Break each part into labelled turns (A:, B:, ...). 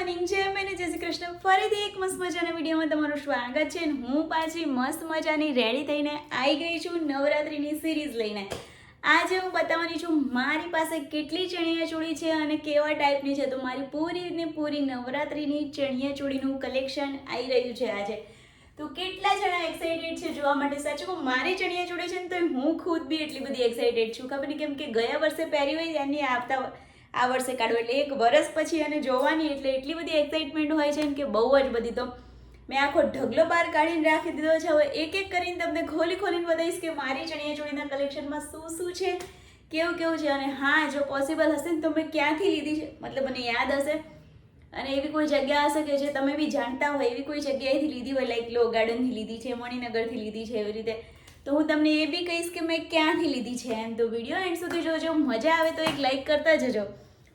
A: Morning જય મેને જય શ્રી કૃષ્ણ ફરીથી એક મસ્ત મજાના વિડીયોમાં તમારું સ્વાગત છે. હું પાછી મસ્ત મજાની રેડી થઈને આવી ગઈ છું નવરાત્રિની સિરીઝ લઈને. આજે હું બતાવવાની છું મારી પાસે કેટલી ચણિયાચોળી છે અને કેવા ટાઈપની છે. તો મારી પૂરી ને પૂરી નવરાત્રિની ચણિયાચોળીનું કલેક્શન આવી રહ્યું છે આજે. તો કેટલા જણા એક્સાઇટેડ છે જોવા માટે? સાચું કહું, મારી ચણિયાચોળી છે ને તો હું ખુદ બી એટલી બધી એક્સાઇટેડ છું. ખબર નહીં કેમ કે ગયા વર્ષે પહેરી હોય એની આ વર્ષે કાઢો એટલે એક વર્ષ પછી અને જોવાની એટલે એટલી બધી એક્સાઇટમેન્ટ હોય છે કે બહુ જ બધી. તો મેં આખો ઢગલો બહાર કાઢીને રાખી દીધો છે. હવે એક એક કરીને તમને ખોલીને બતાવીશ કે મારી ચણિયાચોળીના કલેક્શનમાં શું છે, કેવું છે. અને હા, જો પોસિબલ હશે ને તો મેં ક્યાંથી લીધી છે, મતલબ મને યાદ હશે અને એવી કોઈ જગ્યા હશે કે જે તમે બી જાણતા હોય, એવી કોઈ જગ્યાએથી લીધી હોય, લાઈક લો ગાર્ડનથી લીધી છે, મણિનગરથી લીધી છે, એવી રીતે, તો હું તમને એ બી કહીશ કે મેં ક્યાંથી લીધી છે એમ. તો વિડીયો એન્ડ સુધી જોજો. મજા આવે તો એક લાઈક કરતા જજો,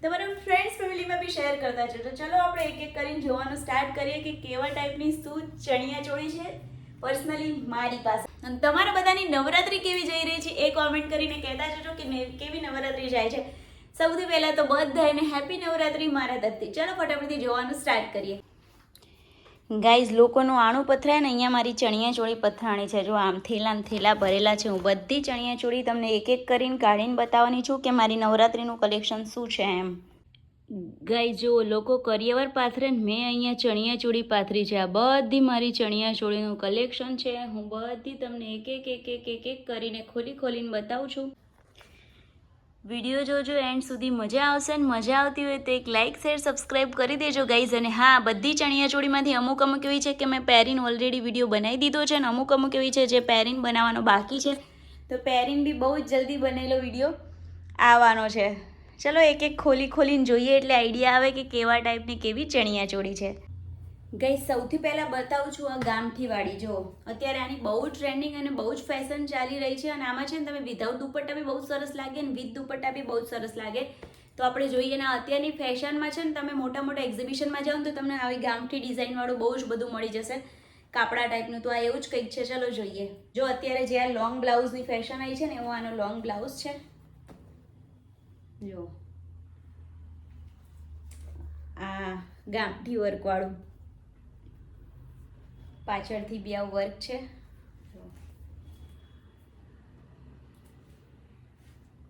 A: તમારા ફ્રેન્ડ્સ ફેમિલીમાં બી શેર કરતા જજો. ચલો આપણે એક એક કરીને જોવાનું સ્ટાર્ટ કરીએ કે કેવા ટાઈપની શું ચણિયાચોળી છે પર્સનલી મારી પાસે. અને તમારા બધાની નવરાત્રી કેવી જઈ રહી છે એ કોમેન્ટ કરીને કહેતા જજો કે કેવી નવરાત્રી જાય છે. સૌથી પહેલાં તો બધાને હેપી નવરાત્રી મારા તરફથી. ચલો ફટાફટથી જોવાનું સ્ટાર્ટ કરીએ. ગાઈઝ, લોકોનું આણું પથરાય ને અહીંયા મારી ચણિયાચોળી પથરાણી છે. જો આમ થેલા ભરેલા છે. હું બધી ચણિયાચોળી તમને એક એક કરીને કાઢીને બતાવવાની છું કે મારી નવરાત્રિનું કલેક્શન શું છે એમ. ગાઈઝ, જો લોકો કરિયાવર પાથરે ને મેં અહીંયા ચણિયાચોળી પાથરી છે. આ બધી મારી ચણિયાચોળીનું કલેક્શન છે. હું બધી તમને એક કરીને ખોલીને બતાવું છું. વિડીયો જોજો એન્ડ સુધી, મજા આવશે ને મજા આવતી હોય તો એક લાઇક શેર સબસ્ક્રાઈબ કરી દેજો ગાઈઝ. અને હા, બધી ચણિયાચોળીમાંથી અમુક એવી છે કે મેં પહેરીને ઓલરેડી વિડીયો બનાવી દીધો છે અને અમુક એવી છે જે પહેરીને બનાવવાનો બાકી છે. તો પહેરીને બી બહુ જ જલ્દી બનેલો વિડીયો આવવાનો છે. ચલો એક એક ખોલીને જોઈએ એટલે આઈડિયા આવે કે કેવા ટાઈપની કેવી ચણિયાચોળી છે. ગાઈઝ, સૌથી પહેલાં બતાવું છું આ ગામઠીવાળી. જો અત્યારે આની બહુ જ ટ્રેન્ડિંગ અને બહુ જ ફેશન ચાલી રહી છે. અને આમાં છે ને તમે વિધાઉટ દુપટ્ટા બી બહુ સરસ લાગે અને વિથ દુપટ્ટા બી બહુ સરસ લાગે. તો આપણે જોઈએ ને, અત્યારની ફેશનમાં છે ને તમે મોટા એક્ઝિબિશનમાં જાઓ ને તો તમને આવી ગામઠી ડિઝાઇનવાળું બહુ જ બધું મળી જશે, કાપડા ટાઈપનું. તો આ એવું જ કંઈક છે. ચલો જોઈએ. જો અત્યારે જે આ લોંગ બ્લાઉઝની ફેશન આવી છે ને, એવો આનો લોંગ બ્લાઉઝ છે. જો આ ગામઠી વર્કવાળું, પાછળથી બી આ વર્ક છે.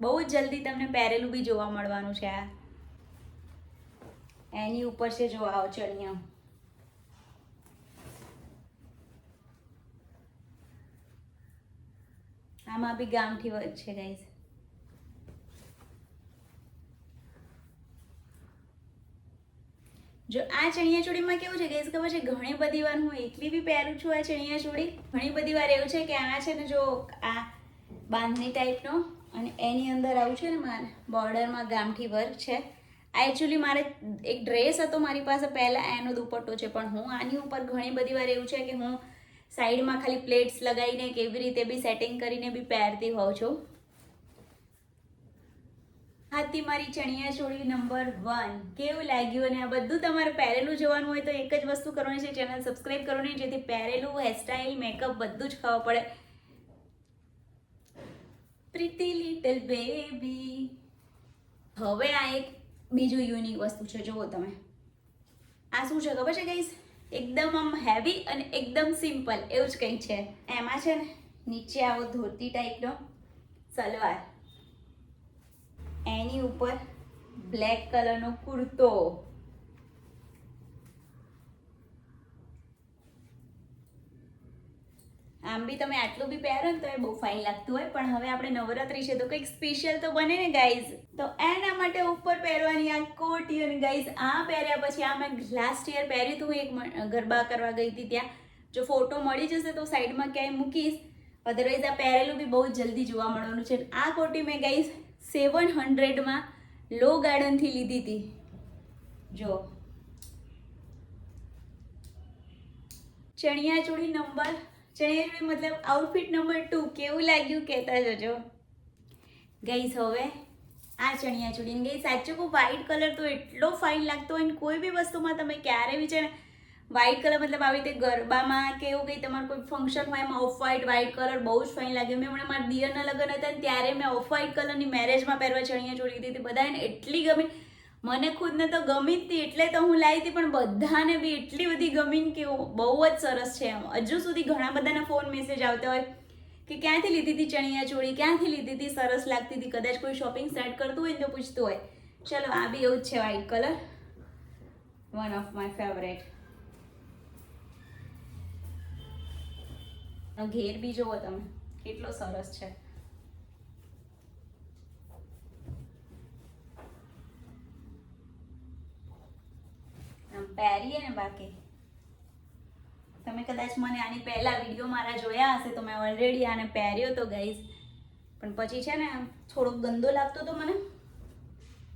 A: બહુ જ જલ્દી તમને પહેરેલું બી જોવા મળવાનું છે. આ એની ઉપર છે જો આવો ચણિયા. આમાં બી ગામઠી વર્ક છે ગાઈઝ. જો આ ચણિયાચોળીમાં કેવું છે ગાઈઝ ખબર છે, ઘણી બધી વાર હું એકલી બી પહેરું છું આ ચણિયાચોળી. ઘણી બધી વાર એવું છે કે આ છે ને, જો આ બાંધણી ટાઈપનો અને એની અંદર આવું છે ને મારે બોર્ડરમાં ગામઠી વર્ક છે. આ એકચ્યુઅલી મારે એક ડ્રેસ હતો મારી પાસે પહેલાં, એનો દુપટ્ટો છે. પણ હું આની ઉપર ઘણી બધી વાર એવું છે કે હું સાઈડમાં ખાલી પ્લેટ્સ લગાવીને કેવી રીતે બી સેટિંગ કરીને બી પહેરતી હોઉં છું. હાથી મારી ચણિયાચોળી નંબર 1. કેવું લાગ્યું? અને આ બધું તમારે પહેરેલું જોવાનું હોય તો એક જ વસ્તુ કરવાની છે, ચેનલ સબસ્ક્રાઈબ કરવાની, જેથી પહેરેલું, હેરસ્ટાઈલ, મેકઅપ બધું જ ખબર પડે. પ્રીતિ લિટલ બેબી. હવે આ એક બીજું યુનિક વસ્તુ છે. જુઓ તમે, આ શું છે ખબર છે ગાઈઝ? એકદમ આમ હેવી અને એકદમ સિમ્પલ એવું જ કંઈક છે. એમાં છે ને નીચે આવો ધોતી ટાઈપનો સલવાર, એની ઉપર બ્લેક કલરનો કુર્તો, આમ બી તમે આટલું બી પહેરો ને તો એ બહુ ફાઇન લાગતું હોય. પણ હવે આપણે નવરાત્રી છે તો કંઈક સ્પેશિયલ તો બને ને ગાઈઝ. તો એના માટે ઉપર પહેરવાની આ કોટી. અને ગાઈઝ, આ પહેર્યા પછી આ મેં લાસ્ટ યર પહેર્યું હતું, એક ગરબા કરવા ગઈ હતી ત્યાં. જો ફોટો મળી જશે તો સાઈડમાં ક્યાંય મૂકીશ, અધરવાઇઝ આ પહેરેલું બી બહુ જલ્દી જોવા મળવાનું છે. આ કોટી મેં ગાઈઝ 700માં લો ગાર્ડનથી લીધી હતી. જો ચણિયાચોળી મતલબ આઉટફિટ નંબર 2. કેવું લાગ્યું કહેતા જજો ગાઈઝ. હવે આ ચણિયાચોળી ગાઈઝ, સાચું કહું, વ્હાઈટ કલર તો એટલો ફાઇન લાગતો હોય ને કોઈ બી વસ્તુમાં તમે ક્યારે બી છે ને વ્હાઈટ કલર, મતલબ આવી રીતે ગરબામાં કે એવું કંઈ તમારું કોઈ ફંક્શન હોય એમાં ઓફ વ્હાઈટ કલર બહુ જ ફાઇન લાગે. મેં હમણાં મારા દિયરના લગ્ન હતા ને ત્યારે મેં ઓફ વ્હાઈટ કલરની મેરેજમાં પહેરવા ચણિયાચોળી લીધી હતી. બધાને એટલી ગમી. મને ખુદને તો ગમી જ હતી એટલે તો હું લાવી હતી, પણ બધાને બી એટલી બધી ગમી કે બહુ જ સરસ છે. એમ હજુ સુધી ઘણા બધાના ફોન મેસેજ આવતા હોય કે ક્યાંથી લીધી હતી ચણિયા ચોળી, ક્યાંથી લીધી હતી, સરસ લાગતી હતી. કદાચ કોઈ શોપિંગ સ્ટાર્ટ કરતું હોય ને તો પૂછતું હોય. ચલો આ બી એવું જ છે, white colour, one of my favourite. ઘેર બી જુઓ તમે કેટલો સરસ છે. આમ પહેરીએ ને, બાકી તમે કદાચ મને આની પહેલા વિડીયો મારા જોયા હશે તો મેં ઓલરેડી આને પહેર્યો તો ગાઈઝ, પણ પછી છે ને આમ થોડોક ગંદો લાગતો હતો મને,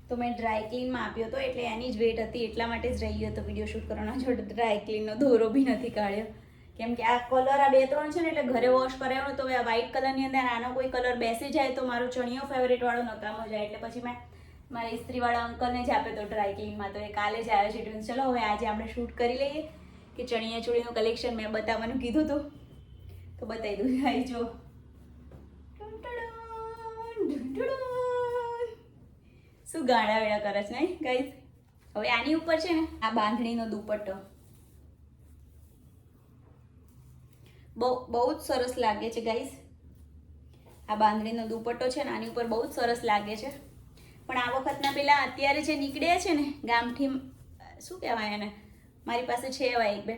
A: તો મેં ડ્રાય ક્લીનમાં આપ્યો હતો. એટલે એની જ વેટ હતી એટલા માટે જ રહી ગયો હતો વિડીયો શૂટ કરવાનો. જો ડ્રાય ક્લીનનો દોરો બી નથી કાઢ્યો, કેમ કે આ કલર આ 2-3 છે ને એટલે ઘરે વોશ કરાવ્યો. તો આ વ્હાઈટ કલરની અંદર આનો કોઈ કલર બેસી જાય તો મારો ચણિયો ફેવરેટ વાળો નકામો જાય. એટલે પછી મેં મારા ઇસ્ત્રીવાળા અંકલને જ આપ્યો હતો ડ્રાય ક્લીનમાં. તો એ કાલે જ આવ્યો છે. ચલો હવે આજે આપણે શૂટ કરી લઈએ કે ચણિયા ચોળીનું કલેક્શન મેં બતાવવાનું કીધું હતું તો બતાવી દઉં. આવી જો શું ગાડા વેડા કરે છે નહીં ગાઈઝ. હવે આની ઉપર છે ને આ બાંધણીનો દુપટ્ટો બહુ જ સરસ લાગે છે ગાઈઝ. આ બાંધણીનો દુપટ્ટો છે ને આની ઉપર બહુ જ સરસ લાગે છે. પણ આ વખતના પેલા અત્યારે જે નીકળ્યા છે ને ગામઠી, શું કહેવાય એને, મારી પાસે છે એવા 1-2,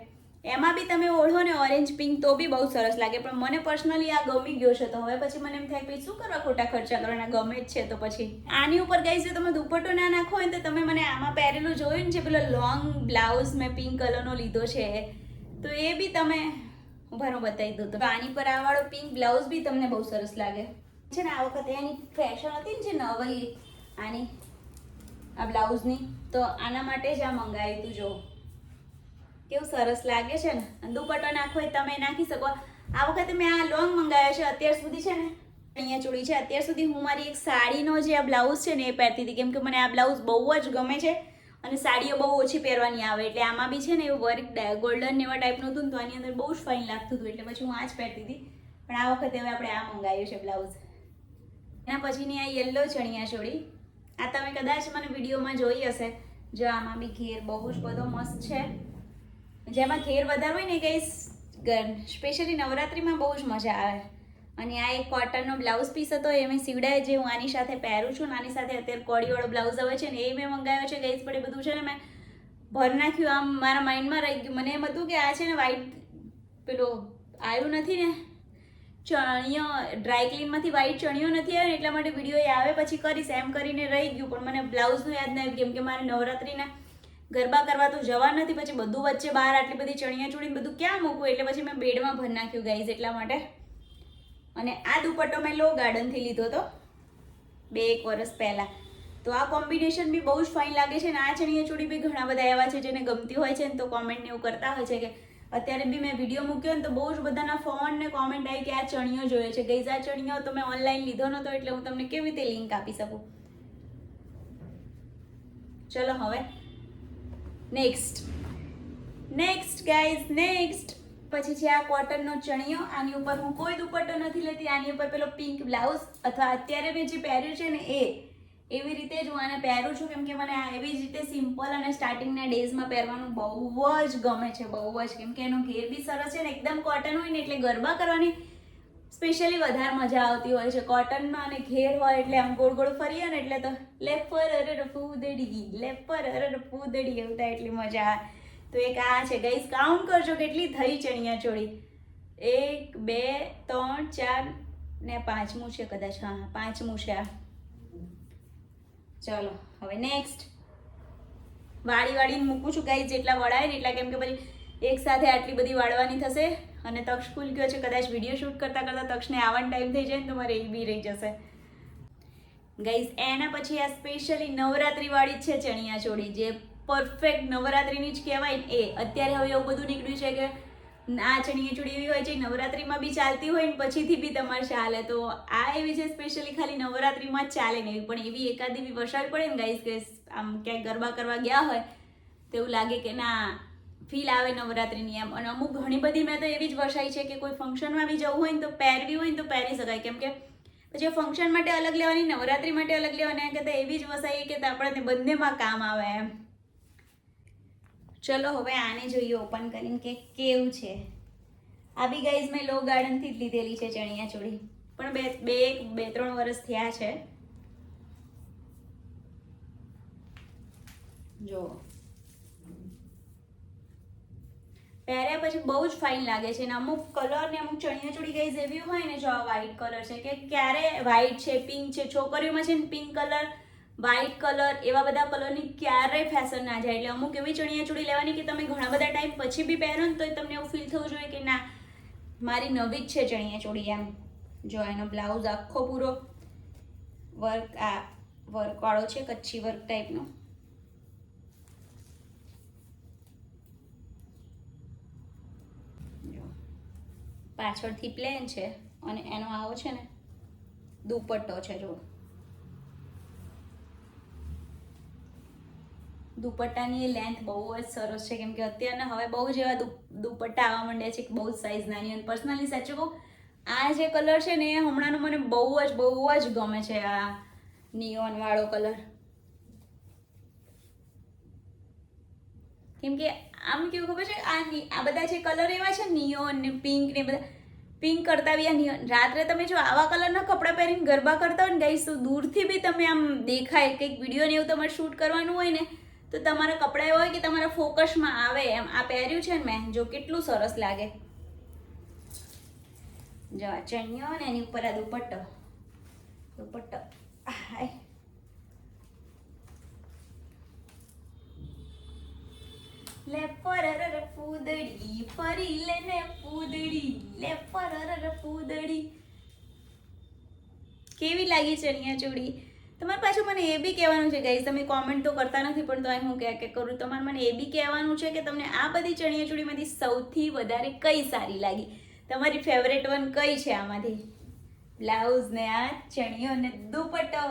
A: એમાં બી તમે ઓઢો ને ઓરેન્જ પિંક તો બી બહુ સરસ લાગે. પણ મને પર્સનલી આ ગમી ગયો છે. તો હવે પછી મને એમ થાય કે શું કરવા ખોટા ખર્ચા કરવાના, ગમે જ છે તો પછી આની ઉપર ગાઈઝ જો તમે દુપટ્ટો ના નાખો હોય તો તમે મને આમાં પહેરેલું જોયું ને છે પેલો લોંગ બ્લાઉઝ મેં પિંક કલરનો લીધો છે, તો એ બી તમે ઉભારો બતાવી દો. તો આની પર આ વાળો પિંક બ્લાઉઝ બી તમને બહુ સરસ લાગે છે ને. આ વખતે એની ફેશન હતી ને જે નવી આની આ બ્લાઉઝની, તો આના માટે જ આ મંગાવ્યું હતું. જો કેવું સરસ લાગે છે ને. દુપટ્ટો નાખો હોય તમે નાખી શકો. આ વખતે મેં આ લોંગ મંગાવ્યો છે. અત્યાર સુધી છે ને ચણિયા ચોળી છે, અત્યાર સુધી હું મારી એક સાડીનો જે આ બ્લાઉઝ છે ને એ પહેરતી હતી, કેમ કે મને આ બ્લાઉઝ બહુ જ ગમે છે અને સાડીઓ બહુ ઓછી પહેરવાની આવે. એટલે આમાં બી છે ને એવું વર્ક ગોલ્ડન એવા ટાઈપનું હતું ને, તો આની અંદર બહુ જ ફાઇન લાગતું હતું. એટલે પછી હું આ જ પહેરતી હતી. પણ આ વખતે હવે આપણે આ મંગાવ્યું છે બ્લાઉઝ. એના પછીની આ યલો ચણિયા ચોળી, આ તમે કદાચ મને વિડીયોમાં જોઈ હશે. જો આમાં બી ઘેર બહુ જ બધો મસ્ત છે. જેમાં ઘેર વધારે હોય ને કંઈ સ્પેશિયલી નવરાત્રિમાં બહુ જ મજા આવે. અને આ એક કોટનનો બ્લાઉઝ પીસ હતો, એ મેં સીવડાય જે હું આની સાથે પહેરું છું. આની સાથે અત્યારે કોડીવાળો બ્લાઉઝ આવે છે ને એ મેં મંગાવ્યો છે ગાઈઝ. પણ એ બધું છે ને મેં ભર નાખ્યું, આમ મારા માઇન્ડમાં રહી ગયું. મને એમ હતું કે આ છે ને વ્હાઈટ પેલો આવ્યું નથી ને ચણિયો, ડ્રાય ક્લીનમાંથી વ્હાઈટ ચણિયો નથી આવ્યો ને એટલા માટે વિડીયો એ આવે પછી કરીશ એમ કરીને રહી ગયું. પણ મને બ્લાઉઝનું યાદ ન આવ્યું, કેમ કે મારે નવરાત્રિના ગરબા કરવા તો જવા નથી. પછી બધું વચ્ચે બહાર આટલી બધી ચણિયા ચોળી બધું ક્યાં મૂકવું, એટલે પછી મેં બેડમાં ભરી નાખ્યું ગાઈઝ એટલા માટે. અને આ દુપટ્ટો મેં લો ગાર્ડનથી લીધો હતો 2-1 વર્ષ પહેલાં. તો આ કોમ્બિનેશન બી બહુ જ ફાઇન લાગે છે. અને આ ચણિયા ચોળી બી ઘણા બધા એવા છે જેને ગમતી હોય છે ને, તો કોમેન્ટ ને એવું કરતા હોય છે કે અત્યારે બી મેં વિડીયો મૂક્યો ને તો બહુ જ બધાના ફોન ને કોમેન્ટ આવી કે આ ચણિયો જોઈએ છે. ગાઈઝ આ ચણિયો તો મેં ઓનલાઈન લીધો નહોતો એટલે હું તમને કેવી રીતે લિંક આપી શકું. ચલો હવે નેક્સ્ટ ગાઈઝ નેક્સ્ટ પછી છે આ કોટનનો ચણિયો. આની ઉપર હું કોઈ દુપટ્ટો નથી લેતી. આની ઉપર પેલો પિંક બ્લાઉઝ અથવા અત્યારે મેં જે પહેર્યું છે ને એવી રીતે જ હું આને પહેરું છું, કેમ કે મને આ એવી જ રીતે સિમ્પલ અને સ્ટાર્ટિંગના ડેઝમાં પહેરવાનું બહુ જ ગમે છે, બહુ જ. કેમ કે એનો ઘેર બી સરસ છે ને એકદમ કોટન હોય ને એટલે ગરબા કરવાની સ્પેશિયલી વધારે મજા આવતી હોય છે કોટનમાં. અને ઘેર હોય એટલે આમ ગોળ ગોળ ફરીએ ને એટલે તો લેફર અરર ફૂદડી એવું થાય એટલી મજા આવે. તો એક આ છે ગાઈઝ, કાઉન્ટ કરજો કેટલી થઈ ચણિયા ચોળી. 1 2 3 4 ને 5મું છે કદાચ. હા 5મું છે આ. ચલો હવે નેક્સ્ટ વાળીને મૂકું છું ગાઈઝ, જેટલા વળાય ને એટલા, કેમ કે પછી એક સાથે આટલી બધી વાળવાની થશે. અને તક્ષ સ્કૂલ ગયો છે, કદાચ વિડીયો શૂટ કરતાં તક્ષને આવવાનો ટાઈમ થઈ જાય ને તો મારે એ બી રહી જશે ગાઈઝ. એના પછી આ સ્પેશિયલી નવરાત્રિવાળી જ છે ચણિયા ચોળી, જે પરફેક્ટ નવરાત્રિની જ કહેવાય ને એ. અત્યારે હવે એવું બધું નીકળ્યું છે કે આ ચણિયા ચોળી એવી હોય છે નવરાત્રિમાં બી ચાલતી હોય ને પછીથી બી તમારે ચાલે. તો આ એવી છે સ્પેશિયલી ખાલી નવરાત્રિમાં જ ચાલે ને એવી. પણ એવી એકાદી બી વસાવી પડે ને ગાઈઝ કે આમ ક્યાંક ગરબા કરવા ગયા હોય તો એવું લાગે કે ના ફીલ આવે નવરાત્રિની એમ. અને અમુક ઘણી બધી મેં તો એવી જ વસાઈ છે કે કોઈ ફંક્શનમાં બી જવું હોય ને તો પહેરવી હોય ને તો પહેરી શકાય, કેમ કે પછી ફંક્શન માટે અલગ લેવાની, નવરાત્રી માટે અલગ લેવાની, એમ કહેતા એવી જ વસાઈએ કે આપણને બંનેમાં કામ આવે એમ. ચલો હવે આને જોઈએ ઓપન કરીને કે કેવું છે. આ બી ગાઈઝ મેં લો ગાર્ડનથી જ લીધેલી છે ચણિયા ચોળી, પણ બે ત્રણ વર્ષ થયા છે. જો પહેર્યા પછી બહુ જ ફાઇન લાગે છે. અને અમુક કલર ને અમુક ચણિયા ચોળી ગાઈઝ એવી હોય ને, જો આ વ્હાઈટ કલર છે કે ક્યારે વ્હાઈટ છે, પિંક છે, છોકરીઓમાં છે ને પિંક કલર, વ્હાઈટ કલર, એવા બધા કલરની ક્યારેય ફેશન ના જાય. એટલે અમુક એવી ચણિયા ચોળી લેવાની કે તમે ઘણા બધા ટાઈમ પછી બી પહેરો ને તો તમને એવું ફીલ થવું જોઈએ કે ના મારી નવી જ છે ચણિયા ચોળી એમ. જો એનો બ્લાઉઝ આખો પૂરો વર્ક, આ વર્કવાળો છે, કચ્છી વર્ક ટાઈપનો. પાછળથી પ્લેન છે અને એનો આવો છે ને દુપટ્ટો છે. જો દુપટ્ટાની એ લેન્થ બહુ જ સરસ છે, કેમ કે અત્યારના હવે બહુ જ એવા દુપટ્ટા આવવા માંડ્યા છે, બહુ જ સાઇઝ નાની. અને પર્સનલી સાચું કહું, આ જે કલર છે ને એ હમણાંનો મને બહુ જ ગમે છે, આ નિયોન વાળો કલર. કેમ કે આમ કેવું ખબર છે, આ બધા જે કલર એવા છે નિયોન ને પિંક ને બધા, પિંક કરતા બી આ નિયોન. રાત્રે તમે જો આવા કલરના કપડાં પહેરીને ગરબા કરતા હોય ને ગાઈસ, તો દૂરથી બી તમે આમ દેખાય. કંઈક વિડીયો ને એવું તમારે શૂટ કરવાનું હોય ને તો તમારા કપડાં એવા હોય કે તમારા ફોકસમાં આવે એમ. આ પહેર્યું છે ને મેં, જો કેટલું સરસ લાગે. જો આ ચણિયો ને એની ઉપર આ દુપટ્ટો હાય. લે પરર ફૂદડી ફરી લેને ફૂદડી, લે પરર ફૂદડી. કેવી લાગી ચણિયા ચોળી? તમારે પાછું મને એ બી કહેવાનું છે ગાઈસ, તમે કોમેન્ટ તો કરતા નથી પણ તો હું કે કરું. તમારે મને એ બી કહેવાનું છે કે તમને આ બધી ચણિયા ચોળીમાંથી સૌથી વધારે કઈ સારી લાગી, તમારી ફેવરેટ વન કઈ છે આમાંથી. બ્લાઉઝ ને આ ચણિયો ને દુપટ્ટો.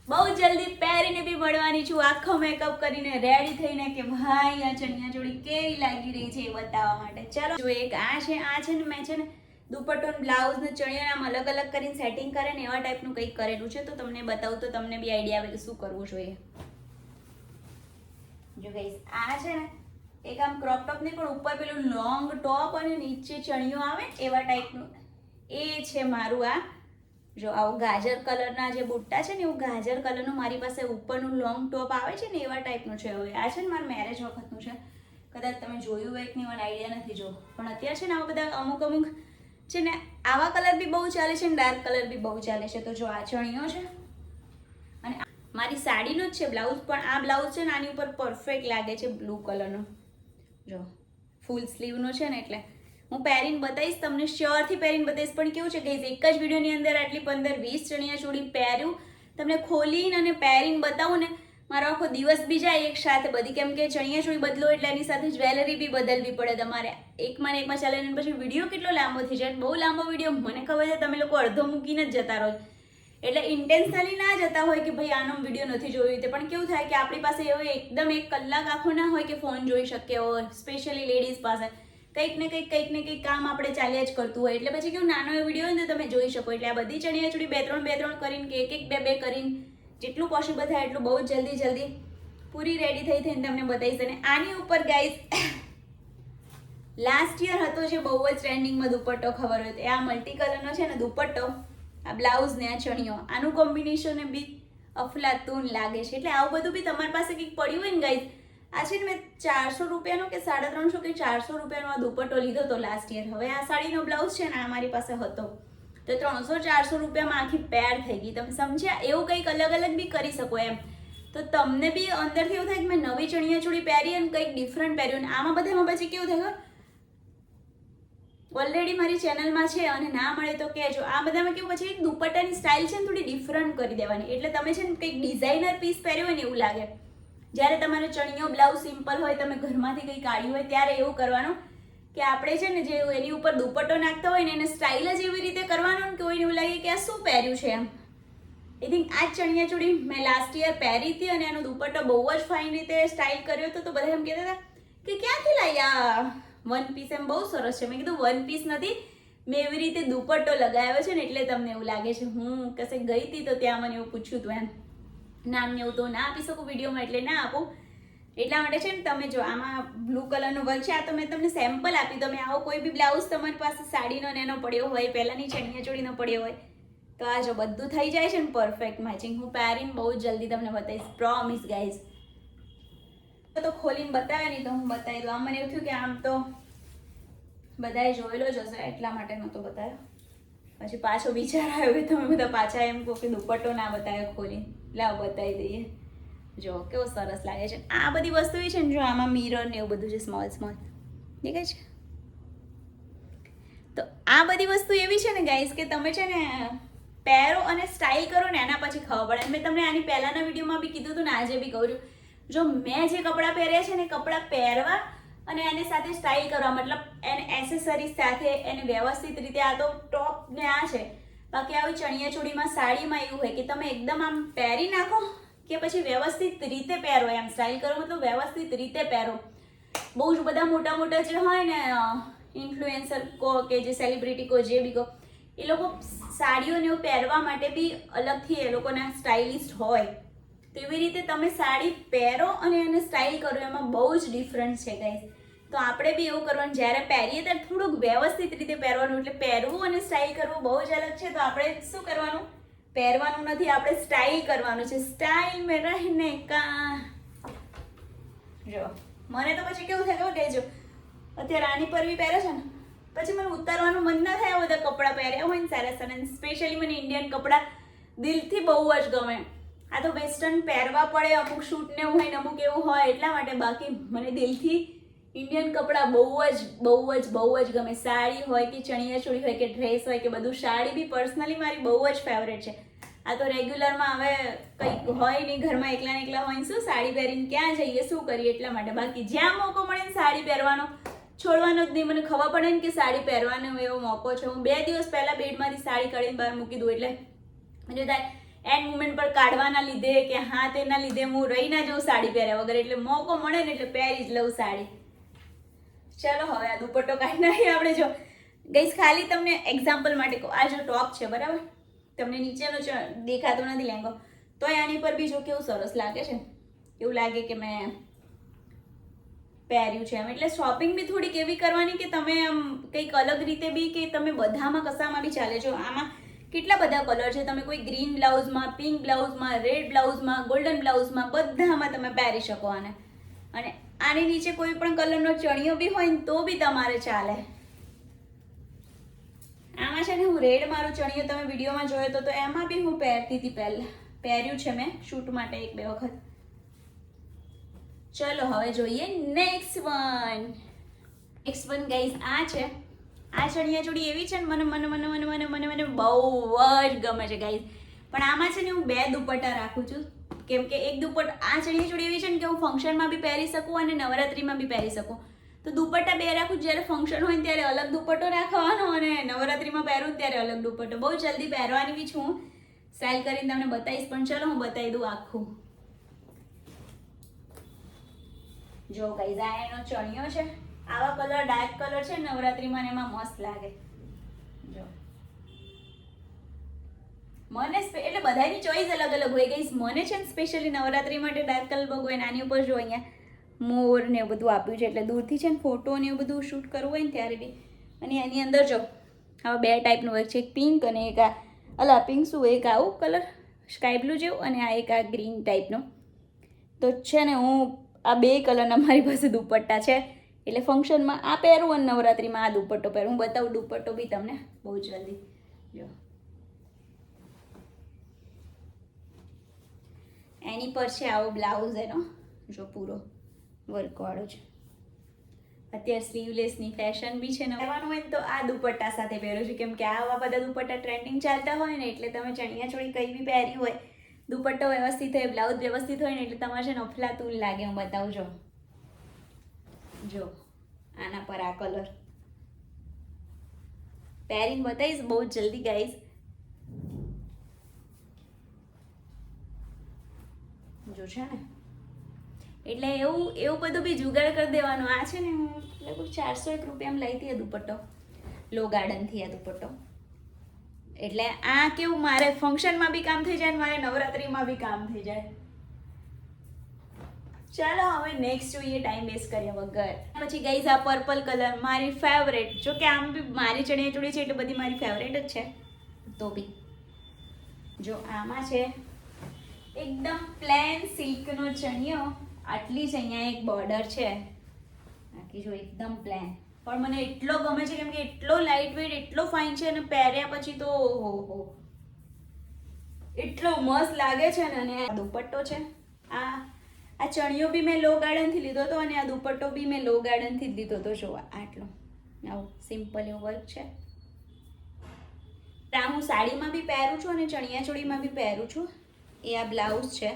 A: બહુ જલ્દી પહેરીને બી મળવાની છું, આખો મેકઅપ કરીને રેડી થઈને કે ભાઈ આ ચણિયા ચોળી કેવી લાગી રહી છે એ બતાવવા માટે. ચાલો જો એક આ છે ને મેં છે ને દુપટ્ટો બ્લાઉઝ ને ચણિયા આમ અલગ અલગ કરીને સેટિંગ કરે ને એવા ટાઈપનું કંઈક કરેલું છે, તો તમને બતાવું તો તમને બી આઈડિયા આવે કે શું કરવું જોઈએ. જો ગાઈસ આ છે ને એક આમ ક્રોપ ટોપ ને પણ ઉપર પેલું લોંગ ટોપ અને નીચે ચણિયો આવે એવા ટાઈપનું એ છે મારું. આ જો આવું ગાજર કલરના જે બુટ્ટા છે ને એવું ગાજર કલરનું મારી પાસે ઉપરનું લોંગ ટોપ આવે છે ને એવા ટાઈપનું છે. હવે આ છે ને મારા મેરેજ વખતનું છે, કદાચ તમે જોયું હોય કે નહીં મને આઈડિયા નથી. જો પણ અત્યારે છે ને આવા બધા અમુક છે ને આવા કલર બી બહુ ચાલે છે ને ડાર્ક કલર બી બહુ ચાલે છે. તો જો આ ચણિયો છે અને મારી સાડીનો જ છે બ્લાઉઝ, પણ આ બ્લાઉઝ છે ને આની ઉપર પરફેક્ટ લાગે છે બ્લુ કલરનો. જો ફૂલ સ્લીવનો છે ને એટલે હું પહેરીને બતાવીશ તમને, શ્યોરથી પહેરીને બતાવીશ. પણ કેવું છે ગાઈઝ, એક જ વિડીયોની અંદર આટલી 15-20 ચણિયા ચોળી પહેર્યું, તમને ખોલીને અને પહેરીને બતાવું ને મારો આખો દિવસ બી જાય એક સાથે બધી. કેમ કે ચણિયા ચોળી બદલો એટલે એની સાથે જ્વેલરી બી બદલવી પડે તમારે. એકમાં ને એકમાં ચાલે ને પછી વિડીયો કેટલો લાંબો થઈ જાય. બહુ લાંબો વિડીયો મને ખબર છે તમે લોકો અડધો મૂકીને જ જતા રહો, એટલે ઇન્ટેન્શનલી ના જતા હોય કે ભાઈ આનો વિડીયો નથી જોયો તે. પણ કેવું થાય કે આપણી પાસે એવો એકદમ 1 કલાક આખો ના હોય કે ફોન જોઈ શકીએ હોય. સ્પેશિયલી લેડીઝ પાસે કંઈક ને કંઈક કામ આપણે ચાલ્યા જ કરતું હોય, એટલે પછી કેવું નાનો એ વિડીયો હોય ને તો તમે જોઈ શકો. એટલે આ બધી ચણિયા ચોળી 2-3 કરીને કે 1-2 કરીને જેટલું પોસિબલ થાય એટલું બહુ જલ્દી પૂરી રેડી થઈને તમને બતાવીશ. અને આની ઉપર ગાઈઝ લાસ્ટ યર હતો જે બહુ જ ટ્રેન્ડિંગમાં દુપટ્ટો ખબર હોય તો આ મલ્ટી કલરનો છે ને દુપટ્ટો, આ બ્લાઉઝ ને આ ચણિયો, આનું કોમ્બિનેશન બી અફલાતુન લાગે છે. એટલે આવું બધું બી તમારી પાસે કંઈક પડ્યું હોય ને ગાઈઝ, આ છે ને મેં 400 રૂપિયાનો કે 350 કે 400 રૂપિયાનો આ દુપટ્ટો લીધો હતો લાસ્ટ યર. હવે આ સાડીનો બ્લાઉઝ છે ને આ મારી પાસે હતો તો 300-400 રૂપિયામાં આખી પેર થઈ ગઈ. તમે સમજ્યા? એવું કંઈક અલગ બી કરી શકો એમ. તો તમને બી અંદરથી એવું થાય કે મેં નવી ચણિયા ચોળી પહેરી અને કંઈક ડિફરન્ટ પહેર્યું. અને આમાં બધામાં પછી કેવું થાય, ઓલરેડી મારી ચેનલમાં છે અને ના મળે તો કહેજો. આ બધામાં કેવું પછી દુપટ્ટાની સ્ટાઇલ છે ને થોડી ડિફરન્ટ કરી દેવાની, એટલે તમે છે ને કંઈક ડિઝાઇનર પીસ પહેર્યો હોય ને એવું લાગે. જ્યારે તમારે ચણિયો બ્લાઉઝ સિમ્પલ હોય, તમે ઘરમાંથી કંઈ કાઢ્યું હોય ત્યારે એવું કરવાનું કે આપણે છે ને જે એની ઉપર દુપટ્ટો નાખતા હોય ને એને સ્ટાઇલ જ એવી રીતે કરવાનો કે કોઈને એવું લાગે કે આ શું પહેર્યું છે એમ. આઈ થિંક આ ચણિયા ચોળી મેં લાસ્ટ યર પહેરી હતી અને એનો દુપટ્ટો બહુ જ ફાઇન રીતે સ્ટાઇલ કર્યો હતો. તો બધા એમ કહેતા હતા કે ક્યાંથી લાવી આ વન પીસ, એમ બહુ સરસ છે. મેં કીધું વન પીસ નથી, મેં એવી રીતે દુપટ્ટો લગાવ્યો છે ને એટલે તમને એવું લાગે છે. હું કશે ગઈ હતી તો ત્યાં મને એવું પૂછ્યું હતું, એમ નામ ને એવું તો ના આપી શકું વિડીયોમાં, એટલે ના આપું. એટલા માટે છે ને તમે જો આમાં બ્લુ કલરનો વર્ક છે, આ તો મેં તમને સેમ્પલ આપી. તમે આવો કોઈ બી બ્લાઉઝ તમારી પાસે સાડીનો ને એનો પડ્યો હોય, પહેલાંની ચણિયાચોળીનો પડ્યો હોય તો આ જો બધું થઈ જાય છે ને પરફેક્ટ મેચિંગ. હું પહેરીને બહુ જ જલ્દી તમને બતાવીશ, પ્રોમિસ ગાઈઝ. તો ખોલીને બતાવે નહીં તો હું બતાવી દઉં. આમ મને એવું થયું કે આમ તો બધાએ જોયેલો જ હશે એટલા માટે નહોતો બતાવ્યો. પછી પાછો વિચાર આવ્યો કે તમે બધા પાછા એમ કહો કે દુપટ્ટો ના બતાવ્યો ખોલીને, લાવ બતાવી દઈએ. જો કેવો સરસ લાગે છે. આ બધી વસ્તુ એ છે ને, જો આમાં મિરર ને એવું બધું છે, સ્મોલ સ્મોલ દેખાય છે. તો આ બધી વસ્તુ એવી છે ને ગાઈઝ કે તમે છે ને પહેરો અને સ્ટાઇલ કરો ને એના પછી ખબર પડે. મેં તમને આની પહેલાના વિડીયોમાં બી કીધું હતું ને આજે બી કહું છું, જો મેં જે કપડાં પહેર્યા છે ને કપડાં પહેરવા અને એની સાથે સ્ટાઇલ કરવા, મતલબ એને એસેસરીઝ સાથે એને વ્યવસ્થિત રીતે, આ તો ટોપ ને આ છે. બાકી આવી ચણિયાચોળીમાં સાડીમાં એવું હોય કે તમે એકદમ આમ પહેરી નાખો કે પછી વ્યવસ્થિત રીતે પહેરો. એમ સ્ટાઇલ કરો મતલબ વ્યવસ્થિત રીતે પહેરો. બહુ જ બધા મોટા મોટા જે હોય ને ઇન્ફ્લુએન્સર કહો કે જે સેલિબ્રિટી કહો, જે બી કહો, એ લોકો સાડીઓને એવું પહેરવા માટે બી અલગથી એ લોકોના સ્ટાઇલિસ્ટ હોય. તો એવી રીતે તમે સાડી પહેરો અને એને સ્ટાઇલ કરો, એમાં બહુ જ ડિફરન્સ છે ગાઈઝ. તો આપણે બી એવું કરવાનું, જ્યારે પહેરીએ ત્યારે થોડુંક વ્યવસ્થિત રીતે પહેરવાનું. એટલે પહેરવું અને સ્ટાઇલ કરવું બહુ જ અલગ છે. તો આપણે શું કરવાનું, પહેરવાનું નથી, આપણે સ્ટાઇલ કરવાનું છે. સ્ટાઇલ મેં રહીને કા જો મને તો પછી કેવું થાય ખબર જો અત્યારે આની પર બી પહેરે છે ને પછી મને ઉતારવાનું મન ના થાય. બધા કપડાં પહેર્યા હોય ને સારા સારા, સ્પેશિયલી મને ઇન્ડિયન કપડાં દિલથી બહુ જ ગમે. આ તો વેસ્ટર્ન પહેરવા પડે, અમુક શૂટ ને હોય ને અમુક એવું હોય એટલા માટે. બાકી મને દિલથી ઇન્ડિયન કપડાં બહુ જ ગમે. સાડી હોય કે ચણિયાચોળી હોય કે ડ્રેસ હોય કે બધું. સાડી બી પર્સનલી મારી બહુ જ ફેવરેટ છે. આ તો રેગ્યુલરમાં હવે કંઈક હોય નહીં, ઘરમાં એકલા હોય શું સાડી પહેરીને ક્યાં જઈએ, શું કરીએ, એટલા માટે. બાકી જ્યાં મોકો મળે ને સાડી પહેરવાનો છોડવાનો જ નહીં. મને ખબર પડે ને કે સાડી પહેરવાનો એવો મોકો છે. હું 2 દિવસ પહેલાં બેડમાંથી સાડી કાઢીને બહાર મૂકી દઉં. એટલે મને થાય એન્ડ મુમેન્ટ પર કાઢવાના લીધે કે હા તેના લીધે હું રહી ના જાઉં સાડી પહેર્યા વગર. એટલે મોકો મળે ને એટલે પહેરી જ લઉં સાડી. ચલો હવે આ દુપટ્ટો કાઢી નાખીએ આપણે. જો ગઈસ ખાલી તમને એક્ઝામ્પલ માટે કહું, આ જો ટોપ છે બરાબર, તમને નીચેનો દેખાતો નથી લેંગો, તો આની પર બી જો કેવું સરસ લાગે છે. એવું લાગે કે મેં પહેર્યું છે એમ. એટલે શોપિંગ બી થોડીક એવી કરવાની કે તમે આમ કંઈક અલગ રીતે બી, કે તમે બધામાં કશામાં બી ચાલે. જો આમાં કેટલા બધા કલર છે. તમે કોઈ ગ્રીન બ્લાઉઝમાં, પિંક બ્લાઉઝમાં, રેડ બ્લાઉઝમાં, ગોલ્ડન બ્લાઉઝમાં, બધામાં તમે પહેરી શકો આને. અને આની નીચે કોઈ પણ કલરનો ચણિયો બી હોય ને તો બી તમારે ચાલે. આમાં છે ને હું રેડ મારો ચણિયો તમે વિડીયોમાં જોયો તો એમાં બી હું પહેરતી હતી. પહેલાં પહેર્યું છે મેં શૂટ માટે 1-2 વખત. ચલો હવે જોઈએ નેક્સ્ટ વન ગાઈઝ. આ છે, આ ચણિયાચોળી એવી છે ને મને બહુ જ ગમે છે ગાઈઝ. પણ આમાં છે ને હું 2 દુપટ્ટા રાખું છું. કેમ કે એક દુપટ્ટો, આ ચણિયાચોળી એવી છે ને કે હું ફંક્શનમાં બી પહેરી શકું અને નવરાત્રિમાં બી પહેરી શકું. તો દુપટ્ટા 2 રાખું. જ્યારે ફંક્શન હોય ને ત્યારે અલગ દુપટ્ટો રાખવાનો અને નવરાત્રિમાં પહેરું ત્યારે અલગ દુપટ્ટો. બહુ જલ્દી પહેરવાની બી છું, સ્ટાઇલ કરીને તમને બતાવીશ. પણ ચલો હું બતાવી દઉં આખું. જો ગાઈઝ આ એનો ચણિયો છે. આવા કલર ડાર્ક કલર છે નવરાત્રિમાં એમાં મસ્ત લાગે. જો મને એટલે બધાની ચોઈસ અલગ હોય ગઈસ. મને છે ને સ્પેશિયલી નવરાત્રિ માટે ડાર્ક કલર બહુ હોય. આની ઉપર જો અહીંયા મોર ને એવું બધું આપ્યું છે. એટલે દૂરથી છે ને ફોટો ને એવું બધું શૂટ કરવું હોય ને ત્યારે બી. અને એની અંદર જો આવા 2 ટાઈપનું હોય છે, એક પિંક અને એક આ અલા પિંક શું, એક આવું કલર સ્કાય બ્લુ જેવું અને આ એક આ ગ્રીન ટાઈપનું. તો છે ને હું આ 2 કલરના મારી પાસે દુપટ્ટા છે. એટલે ફંક્શનમાં આ પહેરું અને નવરાત્રિમાં આ દુપટ્ટો પહેરું. હું બતાવું દુપટ્ટો બી તમને બહુ જલ્દી. જો એની પર છે આવો બ્લાઉઝ એનો, જો પૂરો વર્કવાળો છે. અત્યારે સ્લીવલેસની ફેશન બી છે ને, પહેરવાનું હોય તો આ દુપટ્ટા સાથે પહેરું છું. કેમ કે આવા બધા દુપટ્ટા ટ્રેન્ડિંગ ચાલતા હોય ને એટલે તમે ચણિયાચોળી કંઈ બી પહેરી હોય, દુપટ્ટો વ્યવસ્થિત હોય, બ્લાઉઝ વ્યવસ્થિત હોય ને એટલે તમારે છે ને અફલાતુન લાગે. હું બતાવું જો આના પર આ કલર પહેરીને બતાવીશ બહુ જલ્દી ગાઈઝ. જો છે ને એટલે એવું બધું બી જુગાડ કરી દેવાનું. આ છે ને હું લગભગ 401 રૂપિયામાં લઈ હતી દુપટ્ટો. લો ગાર્ડનથી આ દુપટ્ટો. એટલે આ કેવું મારે ફંક્શનમાં બી કામ થઈ જાય અને મારે નવરાત્રિમાં બી કામ થઈ જાય. ચાલો હવે નેક્સ્ટ જોઈએ ટાઈમ વેસ્ટ કર્યા વગર. પછી ગાઈઝ આ પર્પલ કલર મારી ફેવરેટ. જો કે આમ બી મારી ચણિયાચોળી છે એટલે બધી મારી ફેવરેટ જ છે. તો બી જો આમાં છે એકદમ પ્લેન સિલ્કનો ચણિયો. આટલી જ અહીંયા એક બોર્ડર છે, બાકી જો એકદમ પ્લેન. પણ મને એટલો ગમે છે કેમ કે એટલો લાઇટ વેઇટ, એટલો ફાઇન છે અને પહેર્યા પછી તો ઓહો એટલો મસ્ત લાગે છે ને. અને આ દુપટ્ટો છે. આ ચણિયો બી મેં લો ગાર્ડનથી લીધો હતો અને આ દુપટ્ટો બી મેં લો ગાર્ડનથી જ લીધો હતો. જો આટલો આવું સિમ્પલ એવું વર્ક છે. આ હું સાડીમાં બી પહેરું છું અને ચણિયાચોળીમાં બી પહેરું છું. એ આ બ્લાઉઝ છે.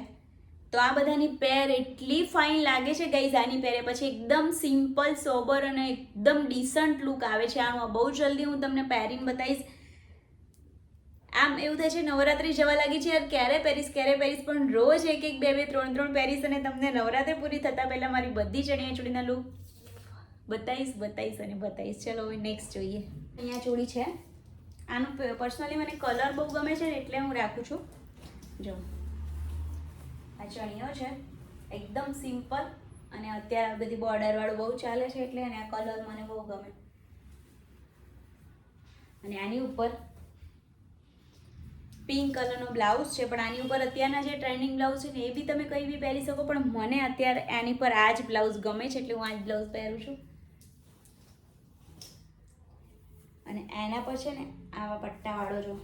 A: તો આ બધાની પેર એટલી ફાઇન લાગે છે ગાઈઝ. આની પહેરે પછી એકદમ સિમ્પલ સોબર અને એકદમ ડિસન્ટ લુક આવે છે આનું. બહુ જલ્દી હું તમને પહેરીને બતાવીશ. આમ એવું થાય છે નવરાત્રિ જવા લાગી છે યાર, ક્યારે પહેરીશ પણ રોજ એક બે ત્રણ પહેરીશ અને તમને નવરાત્રિ પૂરી થતાં પહેલાં મારી બધી ચણિયાચોળીના લુક બતાવીશ. ચલો હવે નેક્સ્ટ જોઈએ. ચણિયાચોળી છે. આનું પર્સનલી મને કલર બહુ ગમે છે ને એટલે હું રાખું છું. જો આ ચણિયો છે એકદમ સિમ્પલ અને અત્યારે બધી બોર્ડરવાળું બહુ ચાલે છે એટલે અને આ કલર મને બહુ ગમે. અને આની ઉપર પિંક કલરનો બ્લાઉઝ છે. પણ આની ઉપર અત્યારના જે ટ્રેન્ડિંગ બ્લાઉઝ છે ને એ બી તમે કંઈ બી પહેરી શકો, પણ મને અત્યારે આની પર આ જ બ્લાઉઝ ગમે છે એટલે હું આ જ બ્લાઉઝ પહેરું છું. અને એના પર છે ને આવા પટ્ટાવાળો જો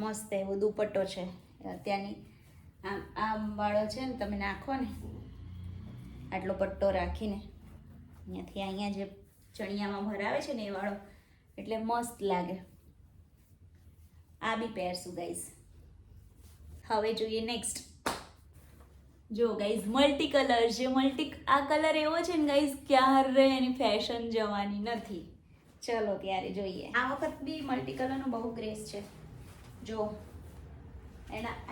A: મસ્ત એવો દુપટ્ટો છે. અત્યારની આમ વાળો છે ને, તમે નાખો ને આટલો પટ્ટો રાખીને અહીંયાથી અહીંયા જે ચણિયામાં ભરાવે છે ને એ વાળો, એટલે મસ્ત લાગે. આ બી પહેરશું ગાઈઝ. હવે જોઈએ નેક્સ્ટ. જો ગાઈઝ મલ્ટી કલર છે. આ કલર એવો છે ને ગાઈઝ ક્યારે એની ફેશન જવાની નથી. ચલો ત્યારે જોઈએ. આ વખત બી મલ્ટી કલરનો બહુ ક્રેઝ છે. જો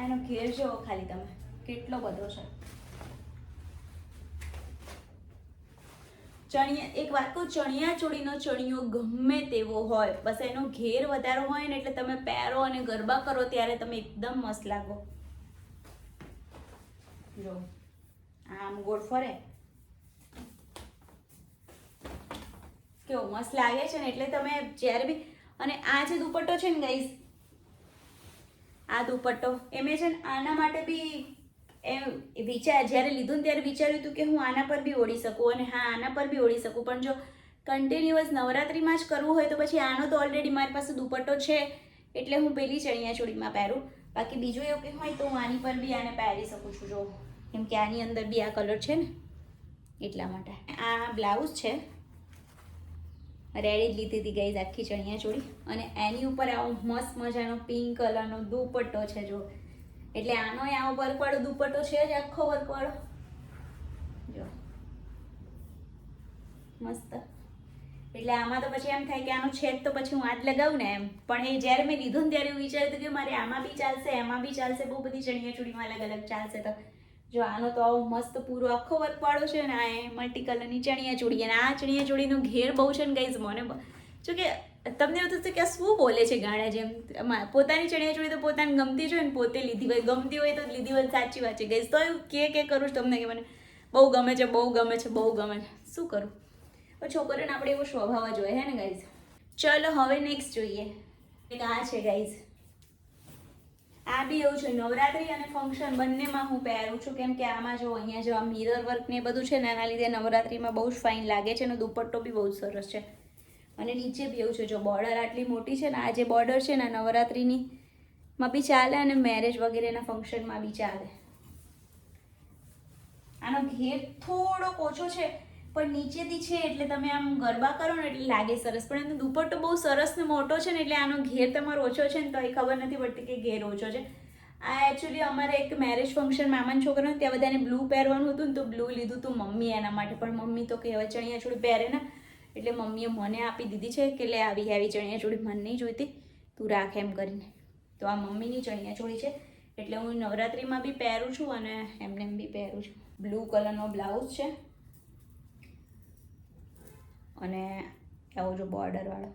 A: એનો ઘેર જોવો ખાલી તમે કેટલો બધો છે. એક વાત કહું, ચણિયાચોળીનો ચણિયો ગમે તેવો હોય, બસ એનો ઘેર વધારો હોય ને એટલે તમે પહેરો અને ગરબા કરો ત્યારે તમે એકદમ મસ્ત લાગો. જો આમ ગોળ ફરે કેવો મસ્ત લાગે છે ને. એટલે તમે જ્યારે બી અને આ જે દુપટ્ટો છે ને ગાઈઝ, આ દુપટ્ટો એ મેં છે ને આના માટે બી જ્યારે લીધું ને ત્યારે વિચાર્યું હતું કે હું આના પર બી ઓઢી શકું અને હા આના પર બી ઓઢી શકું. પણ જો કન્ટિન્યુઅસ નવરાત્રિમાં જ કરવું હોય તો પછી આનો તો ઓલરેડી મારી પાસે દુપટ્ટો છે એટલે હું પેલી ચણિયાચોળીમાં પહેરું. બાકી બીજું એવું કંઈ હોય તો હું આની પર બી આને પહેરી શકું છું. જો કેમ કે આની અંદર બી આ કલર છે ને એટલા માટે. આ બ્લાઉઝ છે, રેડી જ લીધી હતી ગાઈઝ આખી ચણિયાચોળી. અને એની ઉપર આવો મસ્ત મજાનો પિંક કલરનો દુપટ્ટો છે. જો એટલે આનો આવો વર્કવાળો દુપટ્ટો છે જ, આખો વર્કવાળો. જો મસ્ત. એટલે આમાં તો પછી એમ થાય કે આનો છેદ તો પછી હું આજ લગાવું ને એમ. પણ એ જ્યારે મેં લીધું ને ત્યારે એવું વિચાર્યું હતું કે મારે આમાં બી ચાલશે, એમાં બી ચાલશે, બહુ બધી ચણિયાચોળીમાં અલગ અલગ ચાલશે. તો જો આનો તો આવો મસ્ત પૂરો આખો વર્કવાળો છે ને, આ મલ્ટી કલરની ચણિયાચોળી. અને આ ચણિયાચોળીનો ઘેર બહુ છે ને ગાઈઝ. મને જો કે તમને એવું થશે કે આ શું બોલે છે ગાણા જેમ. પોતાની ચણિયાચોળી તો પોતાને ગમતી જ હોય ને, પોતે લીધી હોય, ગમતી હોય તો લીધી હોય. સાચી વાત છે ગાઈઝ. તો એવું કે કરું છું તમને કે મને બહુ ગમે છે, બહુ ગમે છે, બહુ ગમે છે. શું કરું, પણ છોકરીઓને આપણે એવો સ્વભાવ જ હોય હે ને ગાઈઝ. ચલો હવે નેક્સ્ટ જોઈએ. એક આ છે ગાઈઝ. આ બી એવું છે, નવરાત્રિ અને ફંક્શન બંનેમાં હું પહેરું છું. કેમ કે આમાં જો અહીંયા જો આ મિરર વર્ક ને એ બધું છે ને એના લીધે નવરાત્રિમાં બહુ જ ફાઇન લાગે છે. અને દુપટ્ટો બી બહુ સરસ છે. અને નીચે બી એવું છે, જો બોર્ડર આટલી મોટી છે ને, આ જે બોર્ડર છે ને નવરાત્રિની માં બી ચાલે અને મેરેજ વગેરેના ફંક્શનમાં બી ચાલે. આનો ઘેર થોડોક ઓછો છે પણ નીચેથી છે એટલે તમે આમ ગરબા કરો ને એટલે લાગે સરસ. પણ એનો દુપટ્ટો બહુ સરસ ને મોટો છે ને એટલે આનો ઘેર તમારો ઓછો છે ને તો એ ખબર નથી પડતી કે ઘેર ઓછો છે. આ એકચ્યુઅલી અમારે એક મેરેજ ફંક્શન મામાના છોકરાનું, ત્યાં બધાને બ્લુ પહેરવાનું હતું ને તો બ્લુ લીધું હતું મમ્મી એના માટે. પણ મમ્મી તો કે હવે ચણિયાચોળી પહેરે ને એટલે મમ્મીએ મને આપી દીધી છે કે લે આવી આવી ચણિયાચોળી મને નહીં જોઈતી, તું રાખ એમ કરીને. તો આ મમ્મીની ચણિયાચોળી છે એટલે હું નવરાત્રિમાં બી પહેરું છું અને એમને એમ બી પહેરું છું. બ્લુ કલરનો બ્લાઉઝ છે અને આવો જો બોર્ડરવાળો.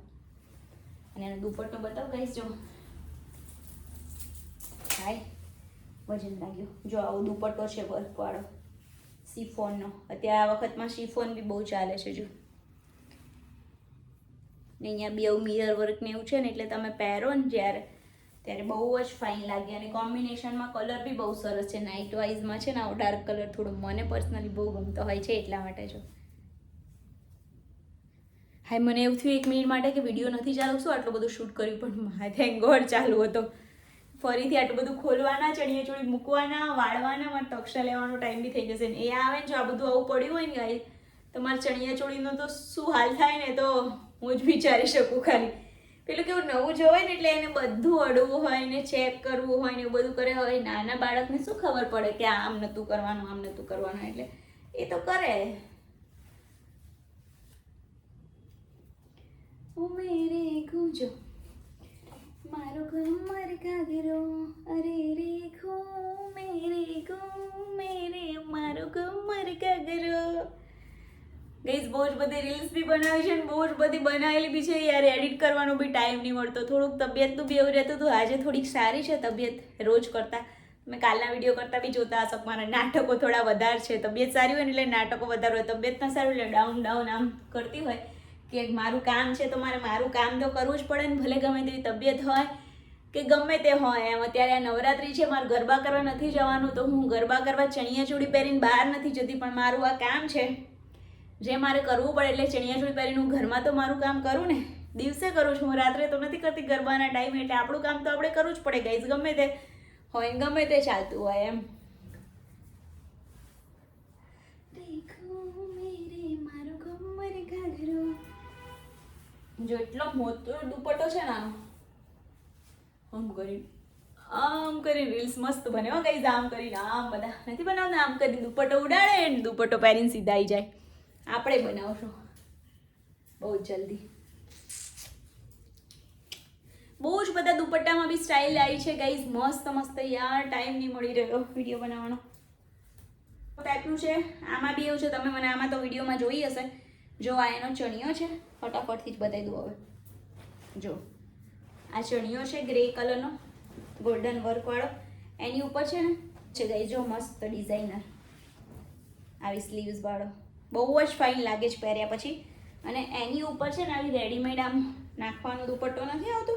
A: અને એનો દુપટ્ટો બતાવો ગાઈસ. જો હાય વજન લાગ્યો. જો આવો દુપટ્ટો છે વર્કવાળો શિફોનનો. અત્યારે આ વખતમાં શિફોન બી બહુ ચાલે છે. જો ને અહીંયા બે મિરર વર્ક ને એવું છે ને એટલે તમે પહેરો ને જ્યારે ત્યારે બહુ જ ફાઇન લાગે. અને કોમ્બિનેશનમાં કલર બી બહુ સરસ છે. નાઇટ વાઇઝમાં છે ને આવો ડાર્ક કલર થોડો મને પર્સનલી બહુ ગમતો હોય છે એટલા માટે. જો હાય મને એવું થયું 1 મિનિટ માટે કે વિડીયો નથી ચાલુ, શું આટલું બધું શૂટ કર્યું, પણ હા થેન્ક ગોડ ચાલુ હતો. ફરીથી આટલું બધું ખોલવાના, ચણિયાચોળી મૂકવાના, વાળવાના, મારે તક્ષા લેવાનો ટાઈમ બી થઈ જશે ને એ આવે ને જો આ બધું આવું પડ્યું હોય ને ગાઈ તમારે ચણિયાચોળીનો તો શું હાલ થાય ને તો હું જ વિચારી શકું. ખાલી પેલું કેવું નવું જોવાય ને એટલે એને બધું અડવું હોય ને ચેક કરવું હોય ને એવું બધું કરે હોય. નાના બાળકને શું ખબર પડે કે આમ નહોતું કરવાનું, આમ નહોતું કરવાનું, એટલે એ તો કરે. ઓ મેરે ગુંજો મારો કમર ઘાઘરો અરે રે ખો મેરે ગો મેરે મારો કમર ઘાઘરો. ગઈઝ બહુ જ બધી રીલ્સ બી બનાવી છે ને બહુ જ બધી બનાવેલી બી છે યાર. એડિટ કરવાનો બી ટાઈમ નહીં મળતો. થોડુંક તબિયતનું બી એવું રહેતું હતું. આજે થોડીક સારી છે તબિયત રોજ કરતાં. મેં કાલના વિડીયો કરતાં બી જોતા હશો. મારા નાટકો થોડા વધારે છે. તબિયત સારી હોય ને એટલે નાટકો વધારે હોય. તબિયત ના સારું એટલે ડાઉન ડાઉન આમ કરતી હોય કે મારું કામ છે તો મારે મારું કામ તો કરવું જ પડે ને ભલે ગમે તેવી તબિયત હોય કે ગમે તે હોય એમ. અત્યારે આ નવરાત્રિ છે, મારે ગરબા કરવા નથી જવાનું તો હું ગરબા કરવા ચણિયાચોળી પહેરીને બહાર નથી જતી. પણ મારું આ કામ છે જે મારે કરવું પડે એટલે ચણિયાચોળી પહેરીને હું ઘરમાં તો મારું કામ કરું ને. દિવસે કરું છું હું, રાત્રે તો નથી કરતી ગરબાના ટાઈમે. એટલે આપણું કામ તો આપણે કરવું જ પડે ગાઈઝ, ગમે તે હોય ગમે તે ચાલતું હોય એમ. જો એટલો મોટો દુપટ્ટો છે ને આનો, આમ કરી રીલ્સ મસ્ત બને હો ગાઈઝ. આમ કરીને આમ બધા નથી બનાવતા, આમ કરી દુપટ્ટો ઉડાડે ને દુપટ્ટો પહેરીને સીધા આવી જાય. આપણે બનાવશું બહુ જલ્દી. બહુ જ બધા દુપટ્ટામાં બી સ્ટાઇલ આવી છે ગાઈઝ મસ્ત મસ્ત. યાર ટાઈમ નહીં મળી રહ્યો વિડીયો બનાવવાનો. ટાઈપનું છે આમાં બી એવું છે. તમે મને આમાં તો વિડીયોમાં જોઈ હશે. જો આ એનો ચણિયો છે, ફટાફટથી જ બતાવી દઉં હવે. જો આ ચણિયો છે ગ્રે કલરનો ગોલ્ડન વર્કવાળો. એની ઉપર છે ને છે ગાઈઝ જો મસ્ત ડિઝાઇનર આવી સ્લીવ્સ વાળો. બહુ જ ફાઇન લાગે છે પહેર્યા પછી. અને એની ઉપર છે ને આવી રેડીમેડ આમ નાખવાનો દુપટ્ટો નથી આવતો,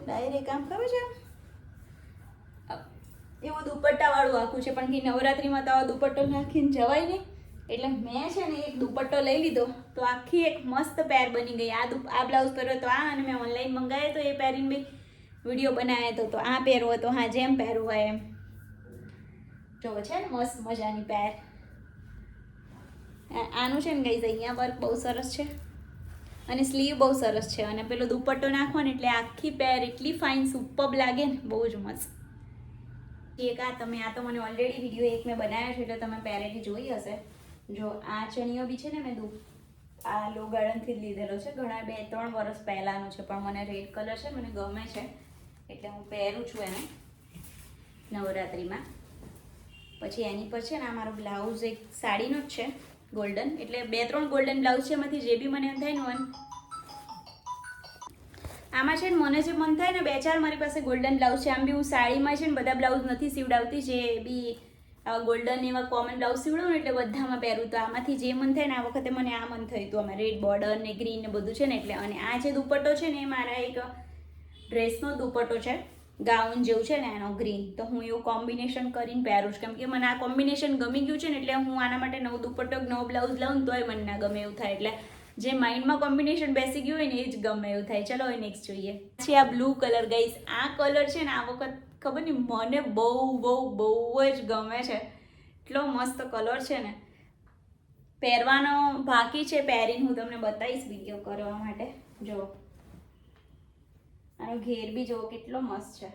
A: ડાયરેક્ટ આમ ખબર છે એવું દુપટ્ટાવાળું આખું છે. પણ કે નવરાત્રિમાં તો આવો દુપટ્ટો નાખીને જવાય નહીં એટલે મેં છે ને એક દુપટ્ટો લઈ લીધો તો આખી એક મસ્ત પેર બની ગઈ. આ બ્લાઉઝ પહેર્યો તો આ, અને મેં ઓનલાઈન મંગાવ્યો તો એ પહેરીને બી વિડીયો બનાવ્યો તો આ પહેરવો હતો. હા જેમ પહેરવું હોય એમ. જો છે ને મસ્ત મજાની પેર. આનું છે ને ગાઈઝ અહીંયા વર્ક બહુ સરસ છે અને સ્લીવ બહુ સરસ છે. અને પેલો દુપટ્ટો નાખવો ને એટલે આખી પેર એટલી ફાઇન સુપર્બ લાગે ને, બહુ જ મસ્ત. એક આ તમે આ તો મને ઓલરેડી વિડીયો એક મેં બનાવ્યો છે એટલે તમે પહેરેલી જોઈ હશે. જો આ ચણિયો બી છે ને મેં આ લો ગાર્ડનથી જ લીધેલો છે. ઘણા 2-3 વર્ષ પહેલાંનો છે પણ મને રેડ કલર છે, મને ગમે છે એટલે હું પહેરું છું એને નવરાત્રિમાં. પછી એની પર છે ને આ મારો બ્લાઉઝ એક સાડીનો જ છે ગોલ્ડન. એટલે 2-3 ગોલ્ડન બ્લાઉઝ છે એમાંથી જે બી મને એમ થાય ને આમાં છે ને મને જે મન થાય ને 2-4 મારી પાસે ગોલ્ડન બ્લાઉઝ છે. આમ બી હું સાડીમાં છે ને બધા બ્લાઉઝ નથી સીવડાવતી. જે બી ગોલ્ડન એવા કોમન બ્લાઉઝ સીવડાવું ને એટલે બધામાં પહેરું. તો આમાંથી જે મન થાય ને આ વખતે મને આ મન થયું હતું. આમાં રેડ બોર્ડર ને ગ્રીન ને બધું છે ને એટલે. અને આ જે દુપટ્ટો છે ને એ મારા એક ડ્રેસનો દુપટ્ટો છે, ગાઉન જેવું છે ને એનો ગ્રીન. તો હું એવું કોમ્બિનેશન કરીને પહેરું છું કેમ કે મને આ કોમ્બિનેશન ગમી ગયું છે ને એટલે હું આના માટે નવો દુપટ્ટો નવો બ્લાઉઝ લાવું ને તોય મને ના ગમે એવું થાય. એટલે જે માઇન્ડમાં કોમ્બિનેશન બેસી ગયું હોય ને એ જ ગમે એવું થાય. ચલો હવે નેક્સ્ટ જોઈએ. પછી આ બ્લુ કલર ગાઈસ. આ કલર છે ને આ વખત ખબર નહીં મને બહુ જ ગમે છે. એટલો મસ્ત કલર છે ને. પહેરવાનો બાકી છે, પહેરીને હું તમને બતાવીશ વિડીયો કરવા માટે. જો આનો ઘેર બી જો કેટલો મસ્ત છે.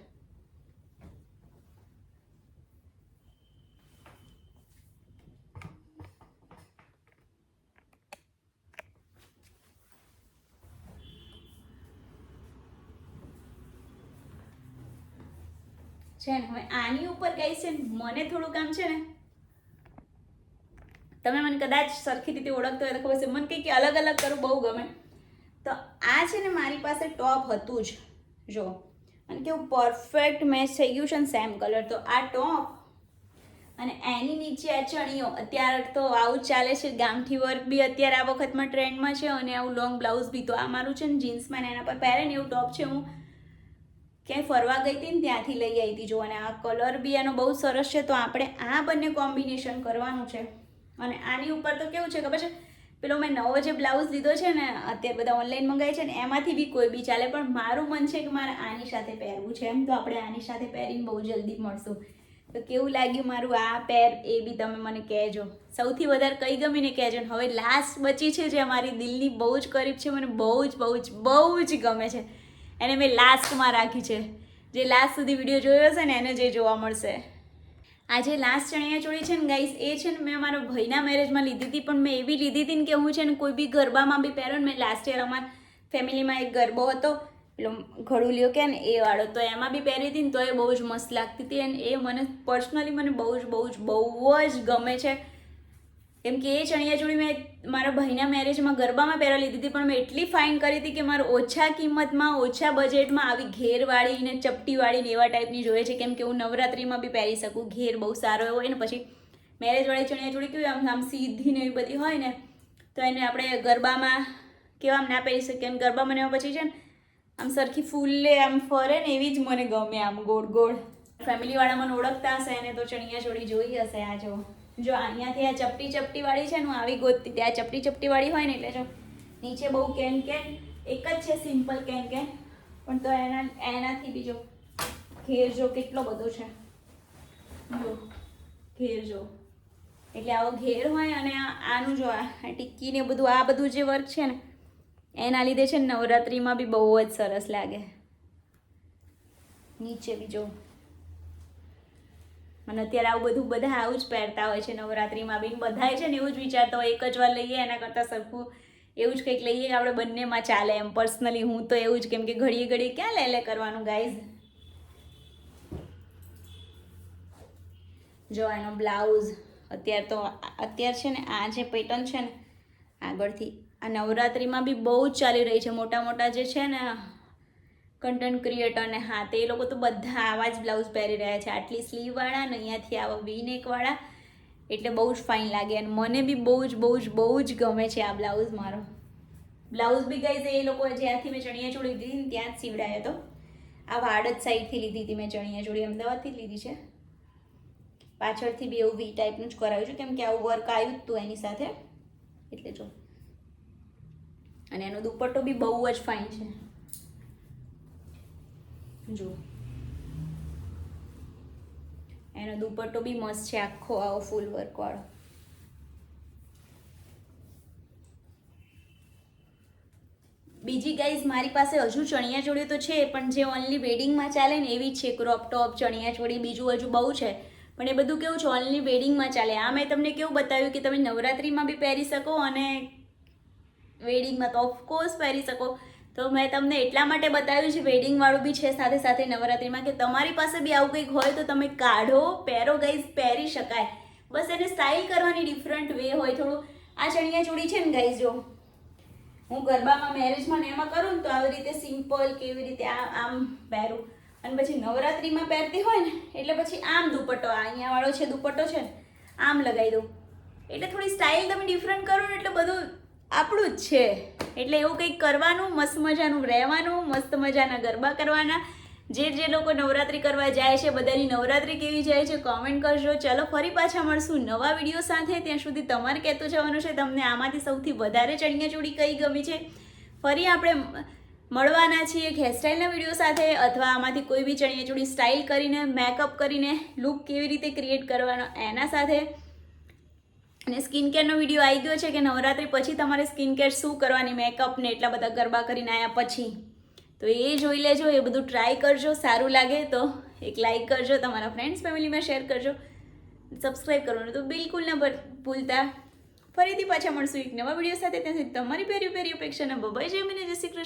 A: છે ને હવે આની ઉપર ગાઈસ છે ને મને થોડું કામ છે ને, તમે મને કદાચ સરખી રીતે ઓળખતો હોય તો ખબર છે મને કંઈક અલગ અલગ કરું બહુ ગમે. તો આ છે ને મારી પાસે ટોપ હતું જ, જો, અને કેવું પરફેક્ટ મેચ થઈ ગયું છે ને સેમ કલર. તો આ ટોપ અને એની નીચે આ ચણિયો. અત્યારે તો આવું જ ચાલે છે, ગામઠી વર્ક બી અત્યારે આ વખતમાં ટ્રેન્ડમાં છે, અને આવું લોંગ બ્લાઉઝ બી. તો આ મારું છે ને જીન્સમાં ને એના પર પહેરે ને એવું ટોપ છે. હું ક્યાંય ફરવા ગઈ હતી ને ત્યાંથી લઈ આવી હતી, જો. અને આ કલર બી એનો બહુ સરસ છે. તો આપણે આ બંને કોમ્બિનેશન કરવાનું છે. અને આની ઉપર તો કેવું છે ખબર છે, પેલો મેં નવો જે બ્લાઉઝ લીધો છે ને, અત્યારે બધા ઓનલાઈન મંગાવે છે ને, એમાંથી બી કોઈ બી ચાલે, પણ મારું મન છે કે મારે આની સાથે પહેરવું છે. એમ તો આપણે આની સાથે પહેરીને બહુ જલ્દી મળશું. તો કેવું લાગ્યું મારું આ પેર એ બી તમે મને કહેજો. સૌથી વધારે કઈ ગમીને કહેજો. ને હવે લાસ્ટ બચી છે જે અમારી દિલની બહુ જ કરીબ છે, મને બહુ જ ગમે છે, એને મેં લાસ્ટમાં રાખી છે. જે લાસ્ટ સુધી વિડીયો જોયો હશે ને એને જે જોવા મળશે. આ જે લાસ્ટ ચણિયાચોળી છે ને ગાઈસ, એ છે ને મેં મારા ભાઈના મેરેજમાં લીધી હતી, પણ મેં એવી લીધી હતી ને કે હું છે ને કોઈ બી ગરબામાં બી પહેરો ને. મેં લાસ્ટ યર અમારા ફેમિલીમાં એક ગરબો હતો, પેલો ઘડુલિયો કે ને એ વાળો, તો એમાં બી પહેરી હતી ને તો એ બહુ જ મસ્ત લાગતી હતી. અને એ મને પર્સનલી મને બહુ જ ગમે છે. કેમ કે એ ચણિયાચોળી મેં મારા ભાઈના મેરેજમાં ગરબામાં પહેરા લીધી હતી, પણ મેં એટલી ફાઇન કરી હતી કે મારે ઓછા કિંમતમાં ઓછા બજેટમાં આવી ઘેરવાળી ને ચપટીવાળી ને એવા ટાઈપની જોઈએ છે. કેમ કે હું નવરાત્રિમાં બી પહેરી શકું, ઘેર બહુ સારો એવો હોય ને. પછી મેરેજવાળી ચણિયાચોળી કેવી આમ સીધી ને એવી બધી હોય ને, તો એને આપણે ગરબામાં કેવા આમ ના પહેરી શકીએ. એમ ગરબામાં એમાં પછી છે ને આમ સરખી ફૂલે આમ ફરે ને એવી જ મને ગમે, આમ ગોળ ગોળ. ફેમિલીવાળા મને ઓળખતા હશે એને તો ચણિયાચોળી જોઈ હશે. આ જો અહીંયાથી આ ચપટી વાળી છે ને, હું આવી ગોતતી હતી. આ ચપટી વાળી હોય ને એટલે જો નીચે બહુ કેન એક જ છે, સિમ્પલ કેન, પણ તો એનાથી બી જો ઘેર જો કેટલો બધો છે, જો ઘેર જો. એટલે આવો ઘેર હોય અને આનું જો આ ટિક્કી ને બધું, આ બધું જે વર્ક છે ને એના લીધે છે ને નવરાત્રિમાં બી બહુ જ સરસ લાગે. નીચે બી જો. અને અત્યારે આવું બધું બધા આવું જ પહેરતા હોય છે નવરાત્રિમાં બી. બધા છે ને એવું જ વિચારતા હોય એક જ વાર લઈએ એના કરતાં સરખું એવું જ કંઈક લઈએ આપણે બંનેમાં ચાલે. એમ પર્સનલી હું તો એવું જ, કેમ કે ઘડીએ ક્યાં લે કરવાનું ગાઈઝ. જો એનો બ્લાઉઝ અત્યારે છે ને આ જે પેટર્ન છે ને આગળથી આ નવરાત્રિમાં બી બહુ જ ચાલી રહી છે. મોટા જે છે ને કન્ટેન્ટ ક્રિએટર ને, હા, તે લોકો તો બધા આવા જ બ્લાઉઝ પહેરી રહ્યા છે, આટલી સ્લીવવાળા ને અહીંયાથી આવા વી-નેકવાળા. એટલે બહુ જ ફાઇન લાગે. અને મને બી બહુ જ ગમે છે આ બ્લાઉઝ. મારો બ્લાઉઝ બી ગાઈઝ એ લોકો જ્યાંથી મેં ચણિયાચોળી લીધી ને ત્યાં જ સીવડાયો હતો. આ વાડજ સાઈડથી લીધી હતી મેં ચણિયાચોળી, અમદાવાદથી જ લીધી છે. પાછળથી બી એવું વી ટાઈપનું જ કરાવ્યું છે, કેમ કે આવું વર્ક આવ્યું જ હતું એની સાથે, એટલે જો. અને એનો દુપટ્ટો બી બહુ જ ફાઇન છે, જો. એનો દુપટ્ટો બી મસ્ત છે, આખો આવો ફૂલ વર્ક વાળો. બીજી ગાઈઝ મારી પાસે હજુ ચણિયાચોળી તો છે, પણ જે ઓનલી વેડિંગમાં ચાલે ને એવી જ છે. ક્રોપ ટોપ ચણિયાચોળી બીજું હજુ બહુ છે, પણ એ બધું કેવું છે ઓનલી વેડિંગમાં ચાલે. આ મેં તમને કેવું બતાવ્યું કે તમે નવરાત્રિમાં બી પહેરી શકો અને વેડિંગમાં તો ઓફકોર્સ પહેરી શકો. તો મેં તમને એટલા માટે બતાવ્યું છે વેડિંગવાળું બી છે સાથે નવરાત્રિમાં, કે તમારી પાસે બી આવું કંઈક હોય તો તમે કાઢો, પહેરો ગાઈઝ, પહેરી શકાય. બસ એને સ્ટાઇલ કરવાની ડિફરન્ટ વે હોય થોડું. આ ચણિયાચોળી છે ને ગાઈઝ, જો હું ગરબામાં મેરેજમાં ને એમાં કરું ને તો આવી રીતે સિમ્પલ કેવી રીતે આમ પહેરું, અને પછી નવરાત્રિમાં પહેરતી હોય ને એટલે પછી આમ દુપટ્ટો, અહીંયા વાળો છે દુપટ્ટો છે ને આમ લગાવી દઉં. એટલે થોડી સ્ટાઇલ તમે ડિફરન્ટ કરો ને એટલે બધું આપણું જ છે. એટલે એવું કંઈક કરવાનું, મસ્ત મજાનું રહેવાનું, મસ્ત મજાના ગરબા કરવાના. જે લોકો નવરાત્રિ કરવા જાય છે બધાની નવરાત્રિ કેવી જાય છે કોમેન્ટ કરજો. ચલો ફરી પાછા મળશું નવા વિડીયો સાથે. ત્યાં સુધી તમારે કહેતું જવાનું છે તમને આમાંથી સૌથી વધારે ચણિયાચોળી કઈ ગમી છે. ફરી આપણે મળવાના છીએ એક હેરસ્ટાઈલના વિડીયો સાથે, અથવા આમાંથી કોઈ બી ચણિયાચોળી સ્ટાઇલ કરીને, મેકઅપ કરીને લુક કેવી રીતે ક્રિએટ કરવાનો એના સાથે. અને સ્કિન કેરનો વિડીયો આવી ગયો છે કે નવરાત્રિ પછી તમારે સ્કિન કેર શું કરવાની, મેકઅપ ને એટલા બધા ગરબા કરીને આવ્યા પછી, તો એ જોઈ લેજો. એ બધું ટ્રાય કરજો. સારું લાગે તો એક લાઈક કરજો, તમારા ફ્રેન્ડ્સ ફેમિલીમાં શેર કરજો, સબસ્ક્રાઈબ કરવાનું તો બિલકુલ ન ભૂલતા. ફરીથી પાછા મળશું એક નવા વિડીયો સાથે. ત્યાં સુધી તમારી પેરી અપેક્ષાના બબાઈ જય મને, જય શ્રી કૃષ્ણ.